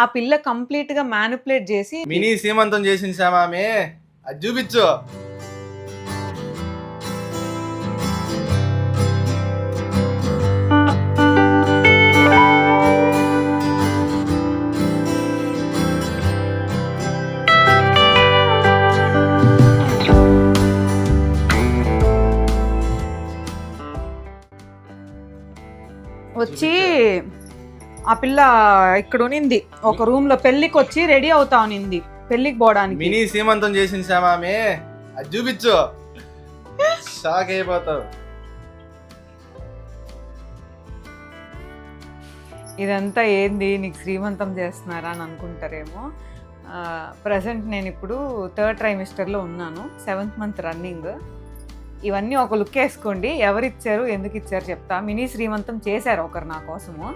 ఆ పిల్ల కంప్లీట్ గా మ్యానిపులేట్ చేసి మినీ సీమంతం చేసింది శ్యామామి, అది చూపించు. వచ్చి ఆ పిల్ల ఇక్కడ ఉనింది ఒక రూమ్ లో, పెళ్లికి వచ్చి రెడీ అవుతా ఉనింది పెళ్లికి పోవడానికి. మినీ సీమంతం చేసింది శ్యామామి, అది చూపించు. షాక్ అయిపోతావు. ఇదంతా ఏంది, నీకు శ్రీమంతం చేస్తున్నారా అని అనుకుంటారేమో. ప్రజెంట్ నేను ఇప్పుడు 3rd ట్రైమిస్టర్లో ఉన్నాను, 7th మంత్ రన్నింగ్. ఇవన్నీ ఒక లుక్ వేసుకోండి, ఎవరిచ్చారు ఎందుకు ఇచ్చారు చెప్తా. మినీ శ్రీమంతం చేశారు ఒకరు నా కోసము.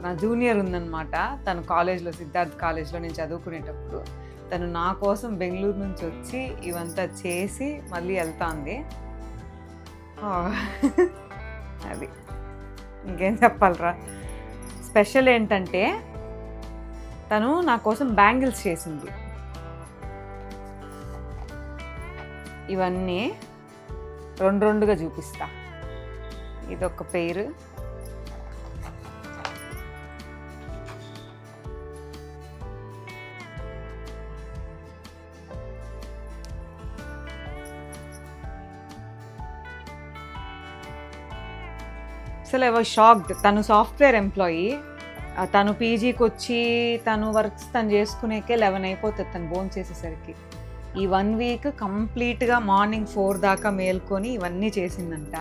నా జూనియర్ ఉందన్నమాట, తను కాలేజ్లో, సిద్ధార్థ్ కాలేజ్లో నేను చదువుకునేటప్పుడు తను నా కోసం బెంగళూరు నుంచి వచ్చి ఇవంతా చేసి మళ్ళీ వెళ్తాంది. అది ఇంకేం చెప్పాలరా. స్పెషల్ ఏంటంటే తను నా కోసం బ్యాంగిల్స్ చేసింది. ఇవన్నీ రెండుగా చూపిస్తా. ఇదొక పేరు, అసలు ఐ వాజ్ షాక్డ్. తను సాఫ్ట్వేర్ ఎంప్లాయీ, తను పీజీకి వచ్చి తను వర్క్స్ తను చేసుకునేకే 11 అయిపోతుంది తను భోజనం చేసేసరికి. ఈ 1 వీక్ కంప్లీట్గా మార్నింగ్ 4 దాకా మేల్కొని ఇవన్నీ చేసిందంట.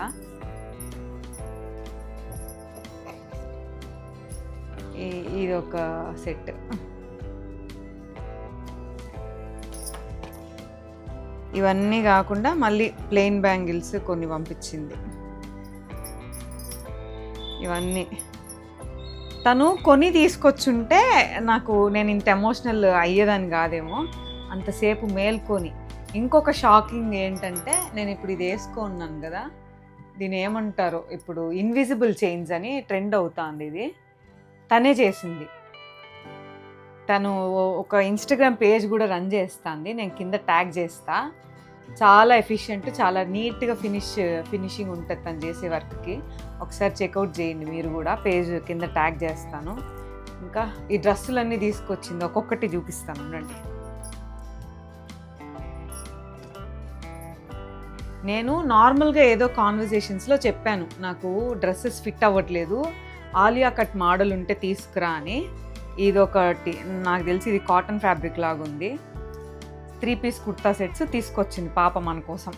ఇది ఒక సెట్. ఇవన్నీ కాకుండా మళ్ళీ ప్లెయిన్ బ్యాంగిల్స్ కొన్ని పంపించింది. ఇవన్నీ తను కొని తీసుకొచ్చుంటే నేను ఇంత ఎమోషనల్ అయ్యేదాన్ని కాదేమో, అంతసేపు మేల్కొని. ఇంకొక షాకింగ్ ఏంటంటే నేను ఇప్పుడు ఇది వేసుకున్నాను కదా, దీని ఏమంటారో ఇప్పుడు ఇన్విజిబుల్ చైన్స్ అని ట్రెండ్ అవుతుంది. ఇది తనే చేసింది. తను ఒక ఇన్స్టాగ్రామ్ పేజ్ కూడా రన్ చేస్తుంది, నేను కింద ట్యాగ్ చేస్తా. చాలా ఎఫిషియెంట్, చాలా నీట్గా ఫినిషింగ్ ఉంటుంది తను చేసే వర్క్కి. ఒకసారి చెక్అవుట్ చేయండి మీరు కూడా, పేజ్ కింద ట్యాగ్ చేస్తాను. ఇంకా ఈ డ్రెస్సులన్నీ తీసుకొచ్చింది, ఒక్కొక్కటి చూపిస్తాను ఉండండి. నేను నార్మల్గా ఏదో కాన్వర్జేషన్స్లో చెప్పాను నాకు డ్రెస్సెస్ ఫిట్ అవ్వట్లేదు, ఆలియా కట్ మోడల్ ఉంటే తీసుకురా అని. ఇదొకటి నాకు తెలిసి ఇది కాటన్ ఫ్యాబ్రిక్ లాగా ఉంది. 3 పీస్ కుర్తా సెట్స్ తీసుకొచ్చింది పాప మన కోసం.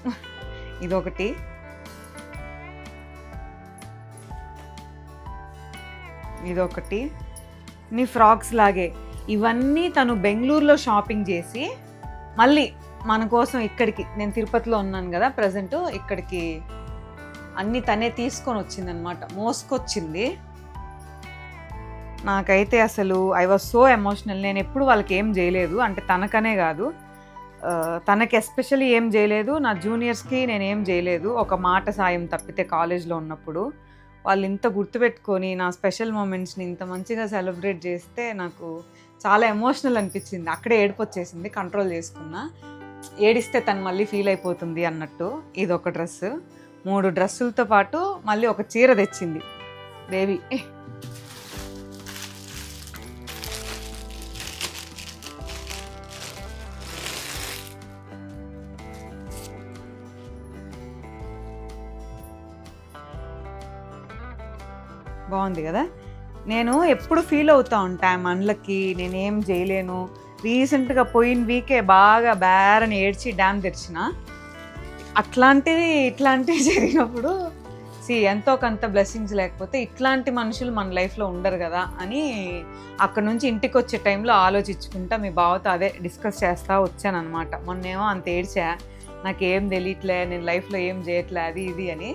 ఇదొకటి, ఇదొకటి, నీ ఫ్రాక్స్ లాగే. ఇవన్నీ తను బెంగళూరులో షాపింగ్ చేసి మళ్ళీ మన కోసం ఇక్కడికి, నేను తిరుపతిలో ఉన్నాను కదా ప్రజెంట్, ఇక్కడికి అన్నీ తనే తీసుకొని వచ్చిందనమాట, మోసుకొచ్చింది. నాకైతే అసలు ఐ వాజ్ సో ఎమోషనల్. నేను ఎప్పుడు వాళ్ళకి ఏం చేయలేదు, అంటే తనకనే కాదు, తనకి ఎస్పెషల్లీ ఏం చేయలేదు, నా జూనియర్స్కి నేనేం చేయలేదు, ఒక మాట సాయం తప్పితే కాలేజ్లో ఉన్నప్పుడు. వాళ్ళు ఇంత గుర్తుపెట్టుకొని నా స్పెషల్ మూమెంట్స్ని ఇంత మంచిగా సెలబ్రేట్ చేస్తే నాకు చాలా ఎమోషనల్ అనిపించింది. అక్కడే ఏడుపు వచ్చేసింది, కంట్రోల్ చేసుకున్నా. ఏడిస్తే తను మళ్ళీ ఫీల్ అయిపోతుంది అన్నట్టు. ఇది ఒక డ్రెస్సు, 3 డ్రెస్సులతో పాటు మళ్ళీ ఒక చీర తెచ్చింది బేబీ. బాగుంది కదా. నేను ఎప్పుడు ఫీల్ అవుతూ ఉంటాను మనలకి నేనేం చేయలేను. రీసెంట్గా పోయిన వీకే బాగా బేరని ఏడ్చి డ్యామ్ తెరిచిన. ఇట్లాంటివి జరిగినప్పుడు ఎంతో కొంత బ్లెస్సింగ్స్ లేకపోతే ఇట్లాంటి మనుషులు మన లైఫ్లో ఉండరు కదా అని అక్కడ నుంచి ఇంటికి వచ్చే టైంలో ఆలోచించుకుంటా మీ బావతో అదే డిస్కస్ చేస్తూ వచ్చాను అనమాట. మొన్నేమో అంత ఏడ్చా, నాకేం తెలియట్లే, నేను లైఫ్లో ఏం చేయట్లే, అది ఇది అని.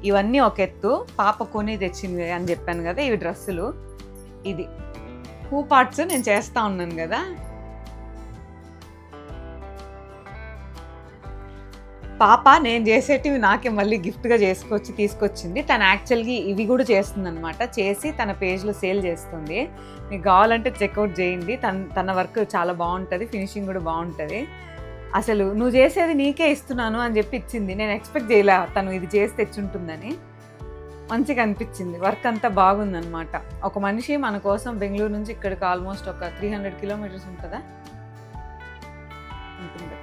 ఇవన్నీ ఒక ఎత్తు, పాప కొని తెచ్చింది అని చెప్పాను కదా, ఇవి డ్రెస్సులు. ఇది హూ పార్ట్స్ నేను చేస్తూ ఉన్నాను కదా, పాప నేను చేసేటివి నాకే మళ్ళీ గిఫ్ట్గా తీసుకొచ్చింది. తను యాక్చువల్గా ఇవి కూడా చేస్తుంది అనమాట. చేసి తన పేజ్లో సేల్ చేస్తుంది. మీకు కావాలంటే చెక్అవుట్ చేయండి. తన వర్క్ చాలా బాగుంటుంది, ఫినిషింగ్ కూడా బాగుంటుంది. అసలు నువ్వు చేసేది నీకే ఇస్తున్నాను అని చెప్పి ఇచ్చింది. నేను ఎక్స్పెక్ట్ చేయలే తను ఇది చేసి తెచ్చుంటుందని. మంచిగా అనిపించింది. వర్క్ అంతా బాగుందనమాట. ఒక మనిషి మన కోసం బెంగళూరు నుంచి ఇక్కడికి ఆల్మోస్ట్ ఒక 300 కిలోమీటర్స్ ఉంటుందా,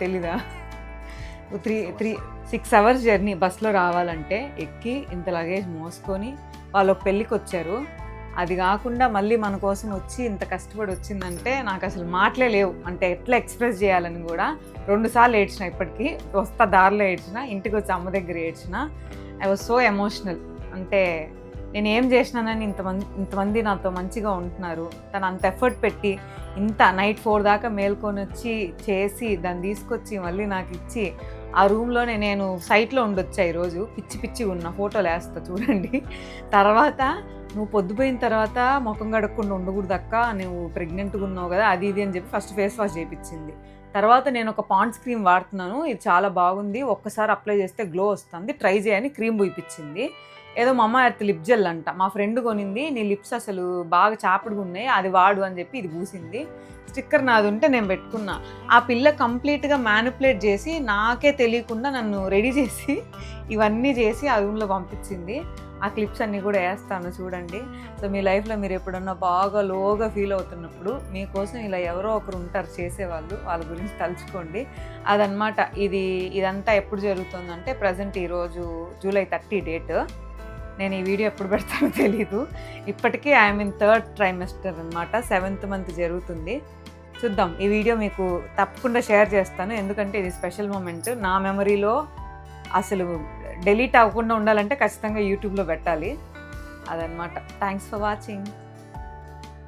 తెలీదా? 6 అవర్స్ జర్నీ బస్లో రావాలంటే ఎక్కి ఇంత లగేజ్ మోసుకొని వాళ్ళు ఒక పెళ్ళికి వచ్చారు. అది కాకుండా మళ్ళీ మన కోసం వచ్చి ఇంత కష్టపడి వచ్చిందంటే నాకు అసలు మాటలే లేవు. అంటే ఎట్లా ఎక్స్ప్రెస్ చేయాలని కూడా 2 సార్లు ఏడ్చిన. ఇప్పటికీ వస్తా దారిలో ఏడ్చిన, ఇంటికి వచ్చి అమ్మ దగ్గర ఏడ్చిన. I was so emotional. అంటే నేను ఏం చేసినానని ఇంతమంది నాతో మంచిగా ఉంటున్నారు. తను అంత ఎఫర్ట్ పెట్టి ఇంత నైట్ 4 దాకా మేల్కొని వచ్చి చేసి దాన్ని తీసుకొచ్చి మళ్ళీ నాకు ఇచ్చి ఆ రూమ్లోనే నేను సైట్లో ఉండొచ్చా ఈరోజు. పిచ్చి ఉన్న ఫోటోలు వేస్తా చూడండి. తర్వాత నువ్వు పొద్దుపోయిన తర్వాత ముఖం కడగకుండా ఉండకూడదు అక్క, నువ్వు ప్రెగ్నెంట్గా ఉన్నావు కదా అది ఇది అని చెప్పి ఫస్ట్ ఫేస్ వాష్ చేయించింది. తర్వాత నేను ఒక పాండ్స్ క్రీమ్ వాడుతున్నాను, ఇది చాలా బాగుంది, ఒక్కసారి అప్లై చేస్తే గ్లో వస్తుంది, ట్రై చేయని క్రీమ్ పూయిపించింది. ఏదో మమ్మ ఎర్త్ లిప్ జెల్ అంట, మా ఫ్రెండ్ కొనింది, నీ లిప్స్ అసలు బాగా చాపడుగా ఉన్నాయి అది వాడు అని చెప్పి ఇది పూసింది. స్టిక్కర్ నాది ఉంటే నేను పెట్టుకున్నా. ఆ పిల్ల కంప్లీట్గా మ్యానిపులేట్ చేసి నాకే తెలియకుండా నన్ను రెడీ చేసి ఇవన్నీ చేసి ఆ రూమ్లో పంపించింది. ఆ క్లిప్స్ అన్నీ కూడా వేస్తాను చూడండి. సో మీ లైఫ్లో మీరు ఎప్పుడన్నా బాగా లోగా ఫీల్ అవుతున్నప్పుడు మీకోసం ఇలా ఎవరో ఒకరు ఉంటారు చేసేవాళ్ళు, వాళ్ళ గురించి తలుచుకోండి. అదనమాట. ఇదంతా ఎప్పుడు జరుగుతుందంటే ప్రజెంట్ ఈరోజు జూలై 30 డేట్. నేను ఈ వీడియో ఎప్పుడు పెడతానో తెలీదు. ఇప్పటికీ ఐఎమ్ ఇన్ 3rd ట్రైమెస్టర్ అనమాట. 7th మంత్ జరుగుతుంది. చూద్దాం. ఈ వీడియో మీకు తప్పకుండా షేర్ చేస్తాను, ఎందుకంటే ఇది స్పెషల్ మూమెంట్. నా మెమరీలో అసలు డిలీట్ అవ్వకుండా ఉండాలంటే ఖచ్చితంగా యూట్యూబ్లో పెట్టాలి. అదనమాట. Thanks for watching.